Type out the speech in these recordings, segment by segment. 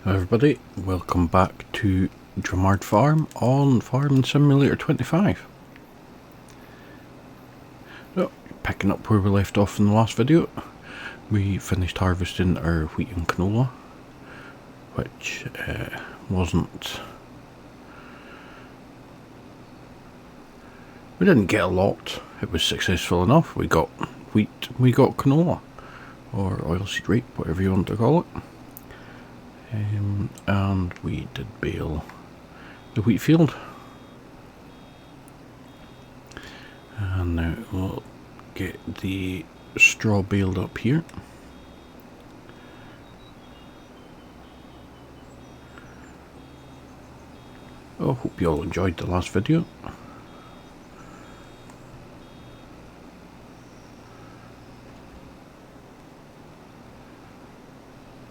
Hello everybody, welcome back to Drumard Farm on Farming Simulator 25. So, picking up where we left off in the last video, we finished harvesting our wheat and canola, which we didn't get a lot. It was successful enough. We got wheat, we got canola, or oilseed rape, whatever you want to call it. And we did bale the wheat field, and now we'll get the straw baled up here. I hope you all enjoyed the last video.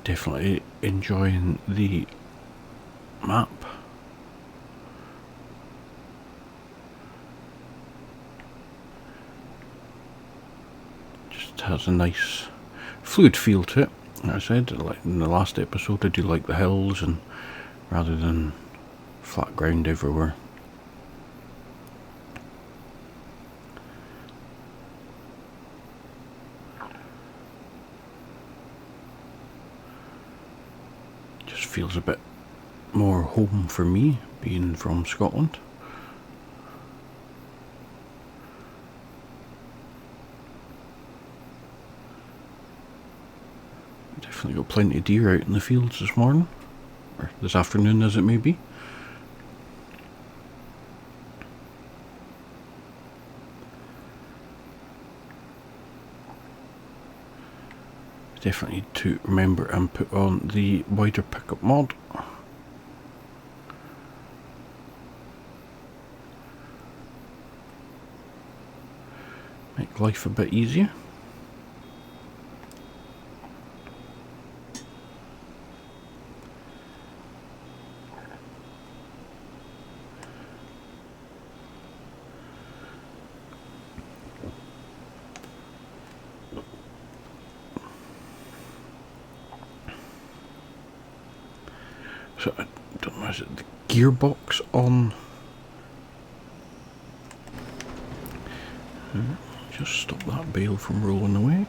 Definitely enjoying the map. Just has a nice fluid feel to it. Like I said, like in the last episode, I do like the hills and rather than flat ground everywhere. Feels a bit more home for me, being from Scotland. Definitely got plenty of deer out in the fields this morning, or this afternoon as it may be. Definitely need to remember and put on the wider pickup mod. Make life a bit easier. So I don't know, is it the gearbox on? Just stop that bale from rolling away.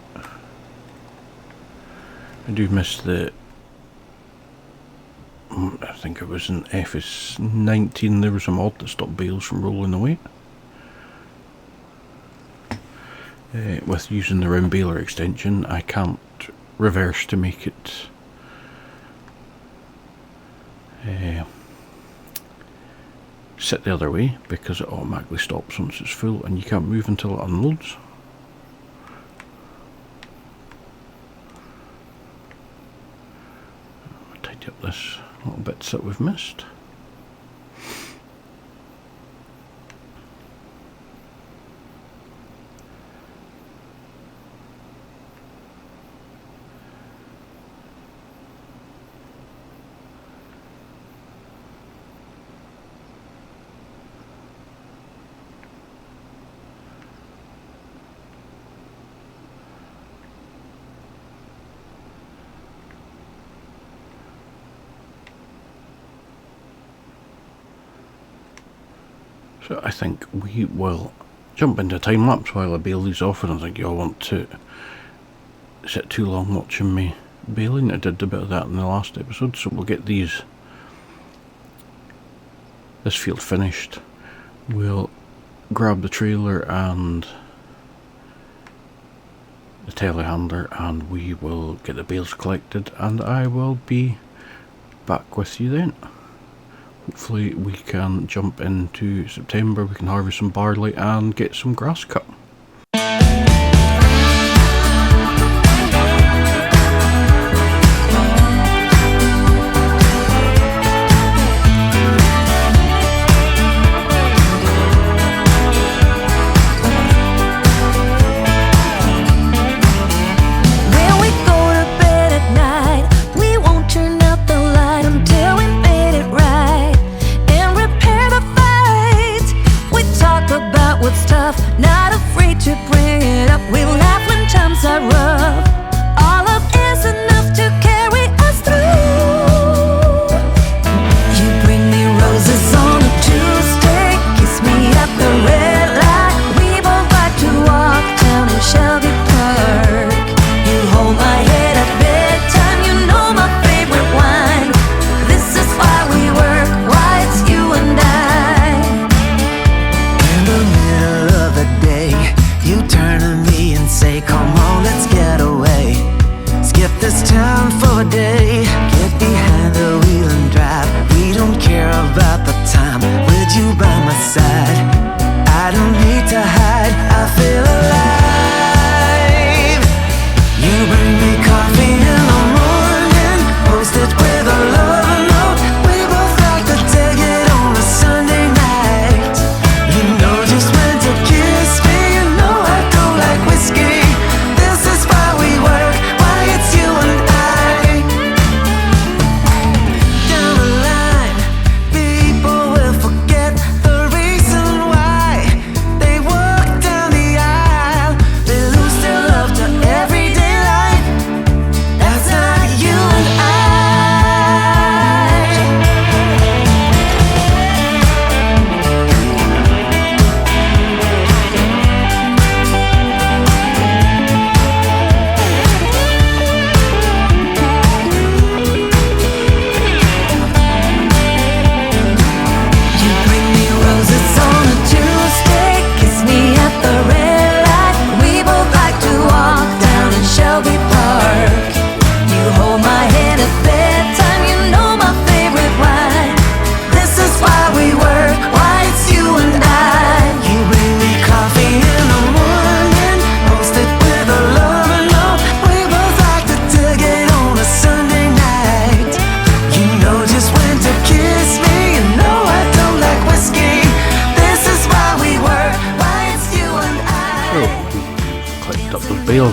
I do miss the, I think it was in FS19, there was a mod that stopped bales from rolling away. With using the round baler extension, I can't reverse to make it sit the other way, because it automatically stops once it's full and you can't move until it unloads. I'll tidy up this little bits that we've missed. So I think we will jump into time lapse while I bale these off, and I think you'll want to sit too long watching me baling. I did a bit of that in the last episode, so we'll get this field finished. We'll grab the trailer and the telehandler and we will get the bales collected, and I will be back with you then. Hopefully we can jump into September, we can harvest some barley and get some grass cut. What's tough, not afraid.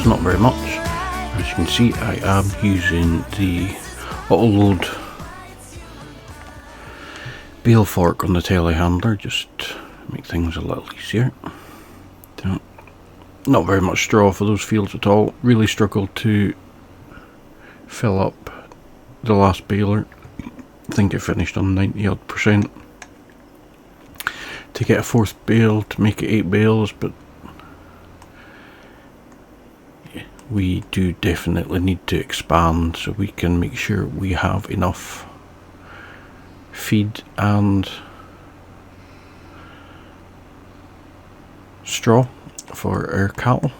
bales, not very much. As you can see, I am using the auto-load bale fork on the telehandler just to make things a little easier. So, not very much straw for those fields at all. Really struggled to fill up the last baler. I think it finished on 90 odd %. To get a fourth bale to make it 8 bales, but yeah, we do definitely need to expand so we can make sure we have enough feed and straw for our cattle.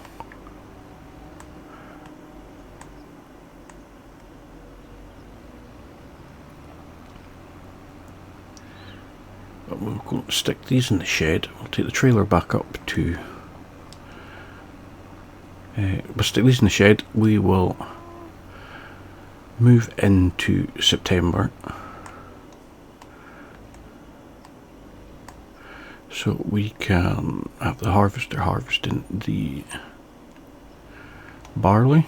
But we'll go stick these in the shed. We'll take the trailer back up to we'll stick these in the shed. We will move into September so we can have the harvester harvesting the barley.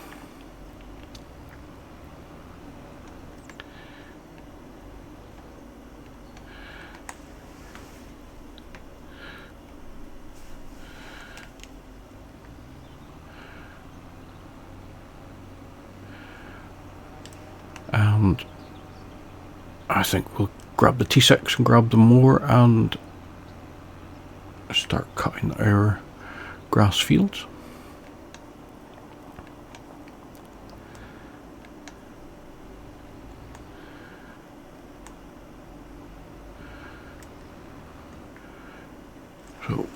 And I think we'll grab the T6 and grab the mower and start cutting our grass fields. So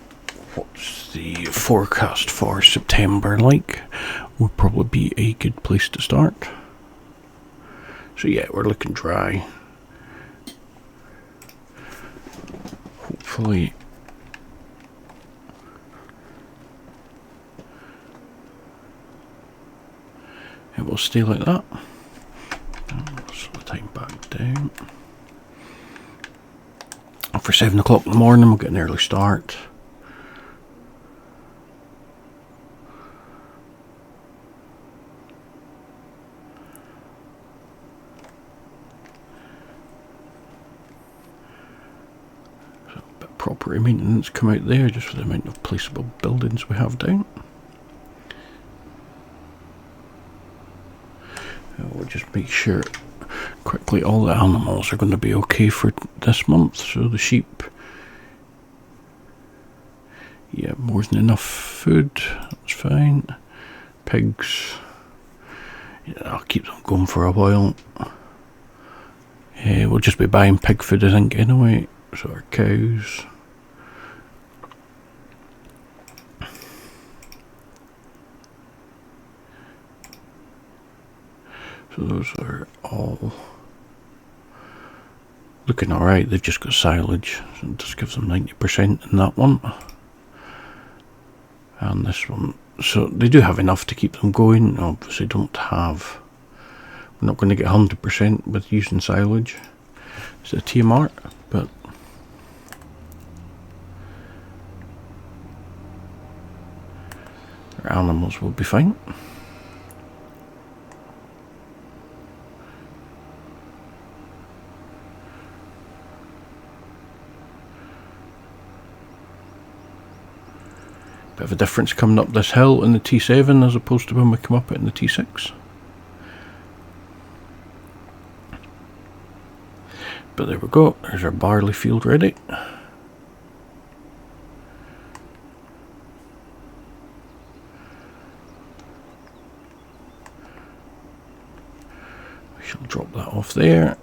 what's the forecast for September like? Will probably be a good place to start. So yeah, we're looking dry. Hopefully it will stay like that. Slow the time back down. And for 7 o'clock in the morning, we'll get an early start. So a bit of property maintenance come out there just for the amount of placeable buildings we have down. We'll just make sure quickly all the animals are going to be okay for this month. So the sheep, yeah, more than enough food, that's fine. Pigs, yeah, I'll keep them going for a while. We'll just be buying pig food, I think, anyway. So our cows. So those are all looking alright. They've just got silage, so it just gives them 90% in that one. And this one, so they do have enough to keep them going. Obviously don't have, we're not going to get 100% with using silage. It's a TMR, but our animals will be fine. Bit of a difference coming up this hill in the T7 as opposed to when we come up it in the T6. But there we go, there's our barley field ready. We shall drop that off there.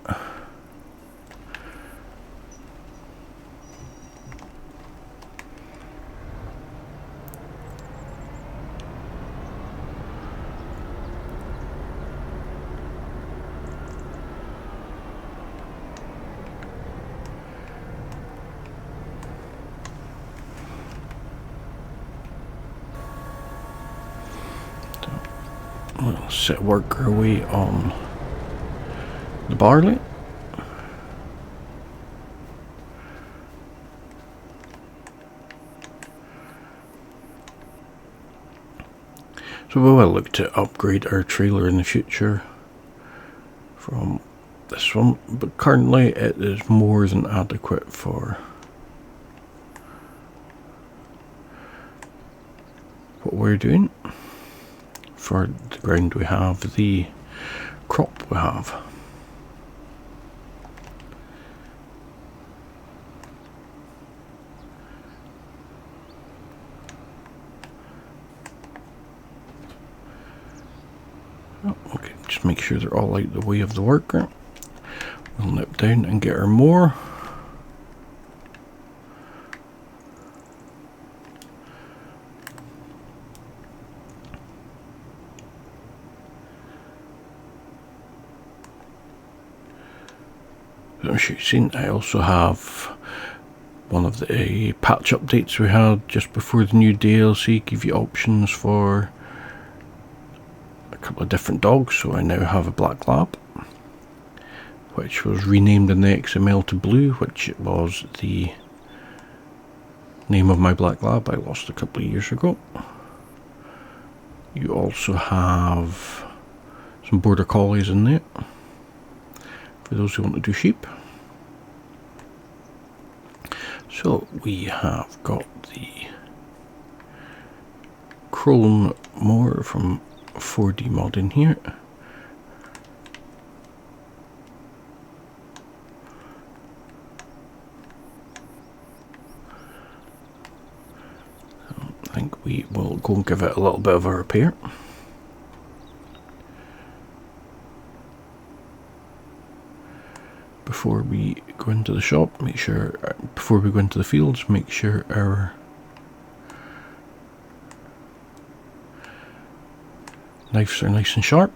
We'll work our way on the barley. So we will look to upgrade our trailer in the future from this one, but currently it is more than adequate for what we're doing, for the ground we have, the crop we have. Okay, just make sure they're all out the way of the worker. We'll nip down and get our mower. As you've seen, I also have one of the patch updates we had just before the new DLC, give you options for a couple of different dogs. So I now have a black lab, which was renamed in the XML to Blue, which was the name of my black lab I lost a couple of years ago. You also have some border collies in there for those who want to do sheep. So we have got the Chrome mower from 4D mod in here. I think we will go and give it a little bit of a repair. Before we go into the shop, before we go into the fields, make sure our knives are nice and sharp.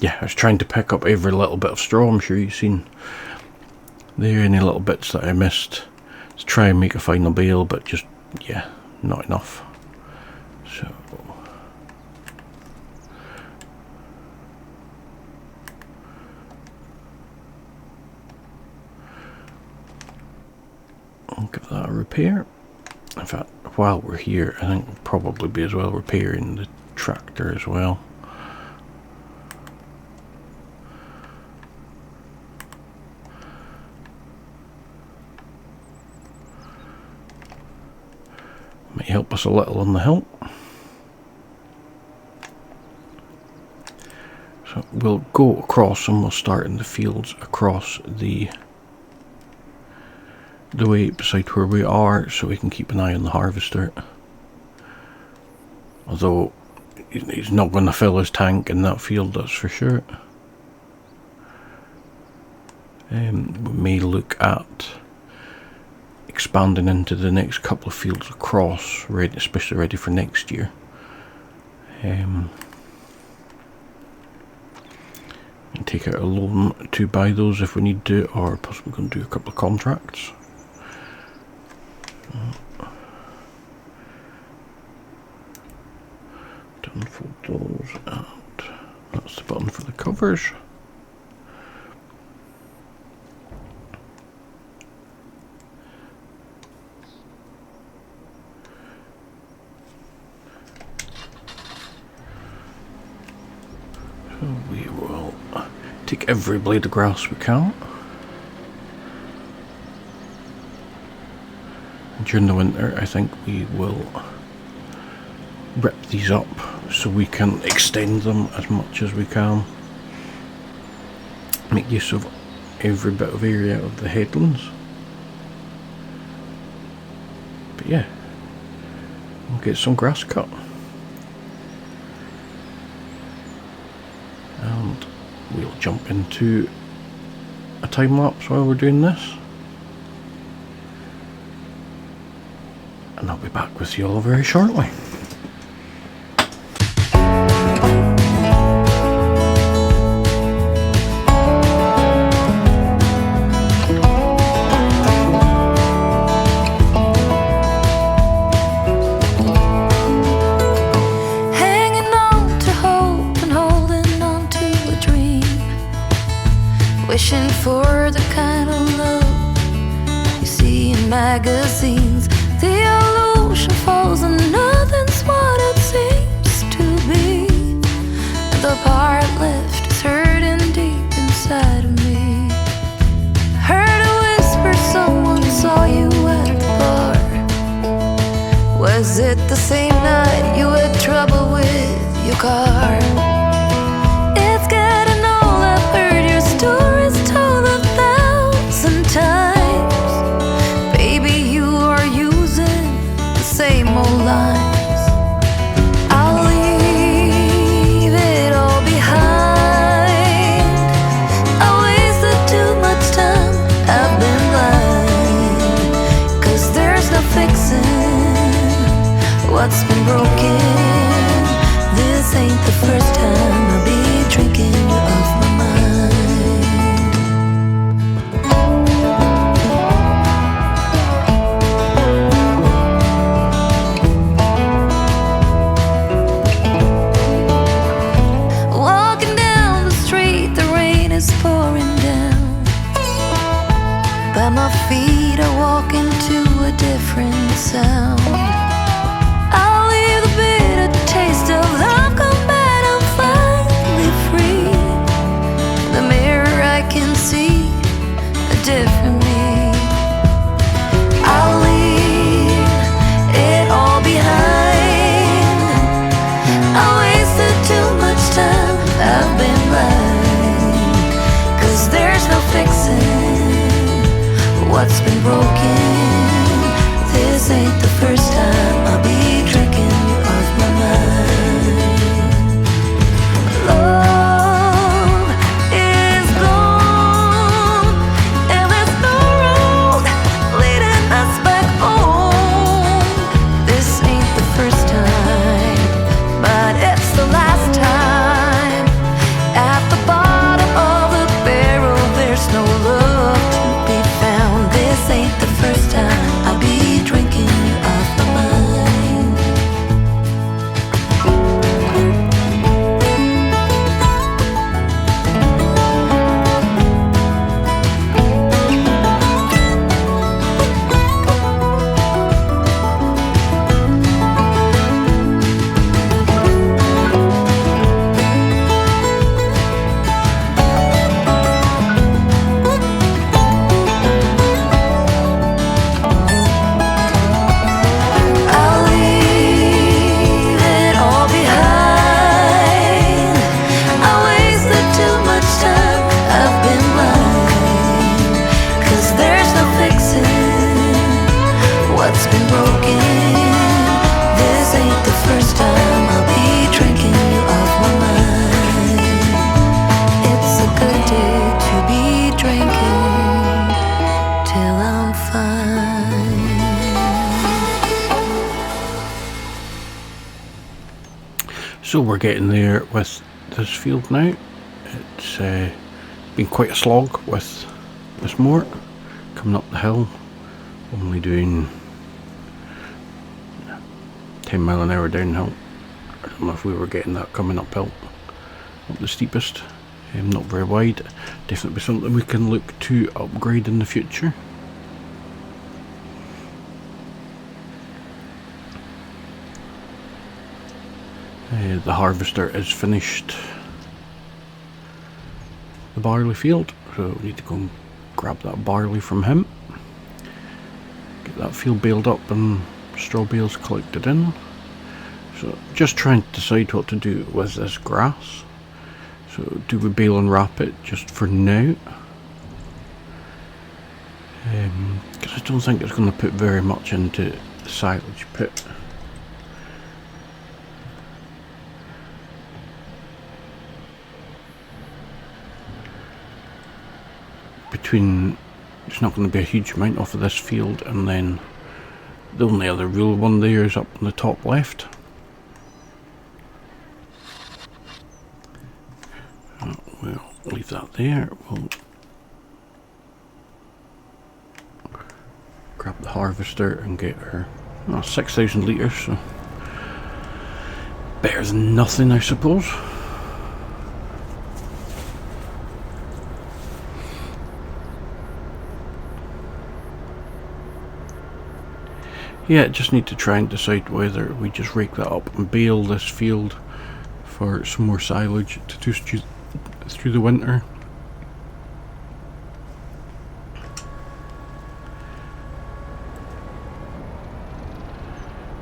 Yeah, I was trying to pick up every little bit of straw. I'm sure you've seen there any little bits that I missed to try and make a final bale, but just, yeah, not enough. So I'll give that a repair. In fact, while we're here, I think we'll probably be as well repairing the tractor as well. Might help us a little on the hill. So we'll go across and we'll start in the fields across the way beside where we are, so we can keep an eye on the harvester. Although he's not going to fill his tank in that field, that's for sure. We may look at expanding into the next couple of fields across, especially ready for next year. And take out a loan to buy those if we need to, or possibly going to do a couple of contracts. Unfold those, and that's the button for the covers. So we will take every blade of grass we can. During the winter, I think we will rip these up so we can extend them as much as we can. Make use of every bit of area of the headlands. But yeah, we'll get some grass cut. And we'll jump into a time lapse while we're doing this. And I'll be back with you all very shortly. Wishing for the kind of love you see in my magazines. The illusion falls and nothing's what it seems to be. The part left is hurting deep inside of me. Heard a whisper, someone saw you at the bar. Was it the same night you had trouble with your car? It's getting old, I've heard your stories told 1,000 times. Baby, you are using the same old lines. I'll leave it all behind. I wasted too much time, I've been blind. 'Cause there's no fixing what's been broken. This ain't the first time I'll be drinking you off my mind. Walking down the street, the rain is pouring down. But my feet are walking to a different sound. I'll leave the bitter taste of love come back, I'm finally free. In the mirror I can see a different me. I'll leave it all behind. I wasted too much time, I've been blind. 'Cause there's no fixing what's been broken. This ain't the first time I'll be drinking you off my mind. Love is gone, and there's no road leading us back home. This ain't the first time, but it's the last time. At the bottom of the barrel, there's no love to be found. This ain't the first time I'll be drinking you off my mind. I'll leave it all behind. I wasted too much time, I've been blind. 'Cause there's no fixing what's been broken. This ain't the first time I'll be drinking you off my mind. It's a good day to be drinking till I'm fine. So we're getting there with this field now. It's been quite a slog with this mower coming up the hill. Only doing 10 mile an hour downhill. I don't know if we were getting that coming uphill, up the steepest. Not very wide. Definitely something we can look to upgrade in the future. The harvester is finished the barley field, so we need to go and grab that barley from him. Get that field baled up and straw bales collected in. So just trying to decide what to do with this grass. So do we bale and wrap it just for now? Because I don't think it's going to put very much into the silage pit. There's not going to be a huge amount off of this field, and then the only other real one there is up in the top left. We'll leave that there. We'll grab the harvester and get her 6,000 litres, so better than nothing, I suppose. Yeah, just need to try and decide whether we just rake that up and bale this field for some more silage to do through the winter.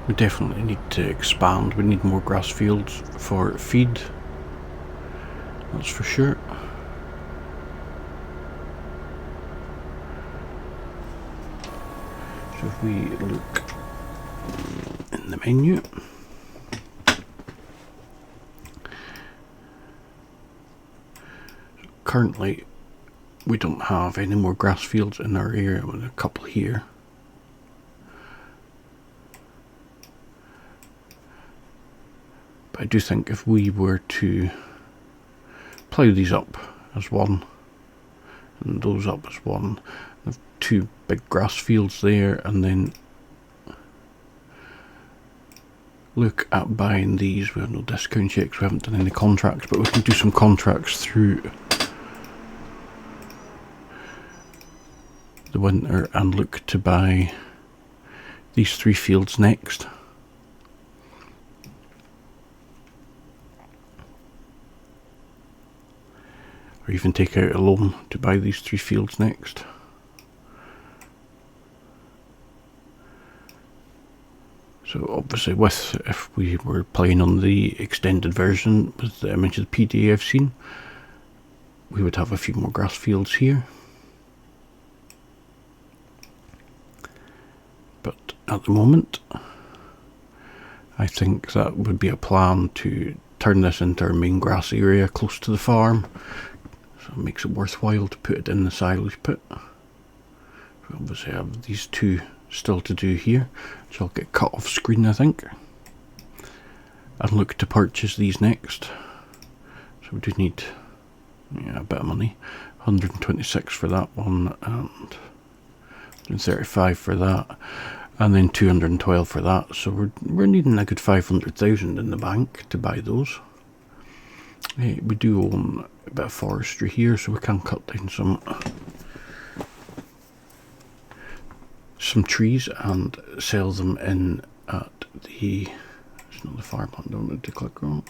We definitely need to expand. We need more grass fields for feed. That's for sure. So if we look in the menu, currently we don't have any more grass fields in our area, with a couple here. But I do think if we were to plough these up as one and those up as one, have two big grass fields there, and then look at buying these. We have no discount checks, we haven't done any contracts, but we can do some contracts through the winter and look to buy these 3 fields next. Or even take out a loan to buy these 3 fields next. So obviously if we were playing on the extended version with the image of the PDA I've seen, we would have a few more grass fields here. But at the moment, I think that would be a plan to turn this into our main grass area close to the farm. So it makes it worthwhile to put it in the silage pit. We obviously have these 2 still to do here, which I'll get cut off screen, I think. And look to purchase these next. So we do need a bit of money. 126 for that one, and 135 for that, and then 212 for that. So we're needing a good 500,000 in the bank to buy those. We do own a bit of forestry here, so we can cut down some trees and sell them in at the, it's not the farmland, I don't need to click on it.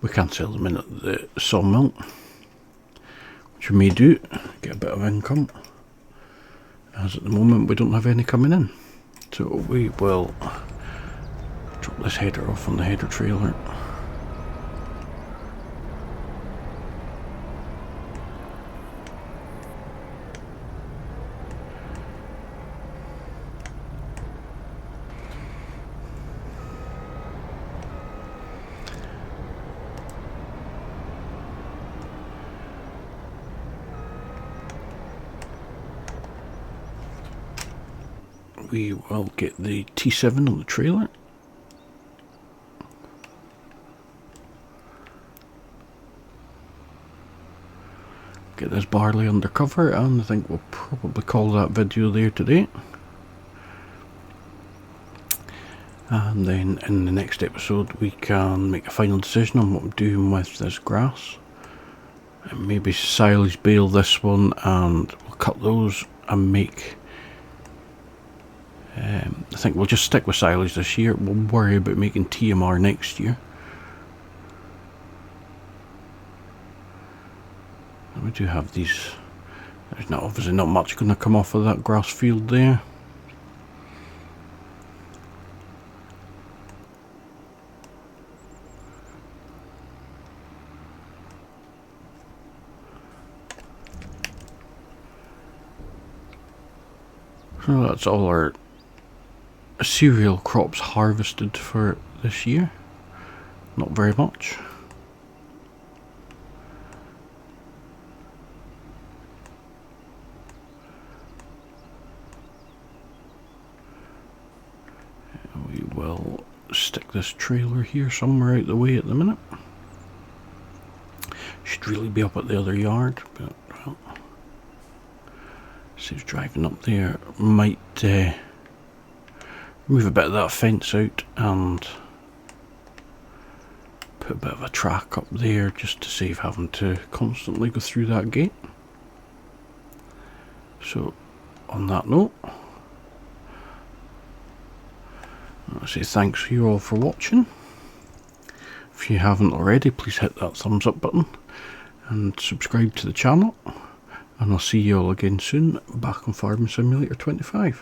We can sell them in at the sawmill, which we may do, get a bit of income, as at the moment we don't have any coming in. So we will drop this header off on the header trailer. We will get the T7 on the trailer. Get this barley under cover, and I think we'll probably call that video there today. And then in the next episode we can make a final decision on what we're doing with this grass. And maybe silage bale this one, and we'll cut those and make... I think we'll just stick with silage this year. We'll worry about making TMR next year. And we do have these. There's obviously not much going to come off of that grass field there. So that's all our cereal crops harvested for this year. Not very much. We will stick this trailer here somewhere out the way at the minute. Should really be up at the other yard, but well, saves driving up there. Might move a bit of that fence out and Put a bit of a track up there just to save having to constantly go through that gate. So on that note, I'll say thanks for you all for watching. If you haven't already, please hit that thumbs up button and subscribe to the channel, and I'll see you all again soon back on Farming Simulator 25.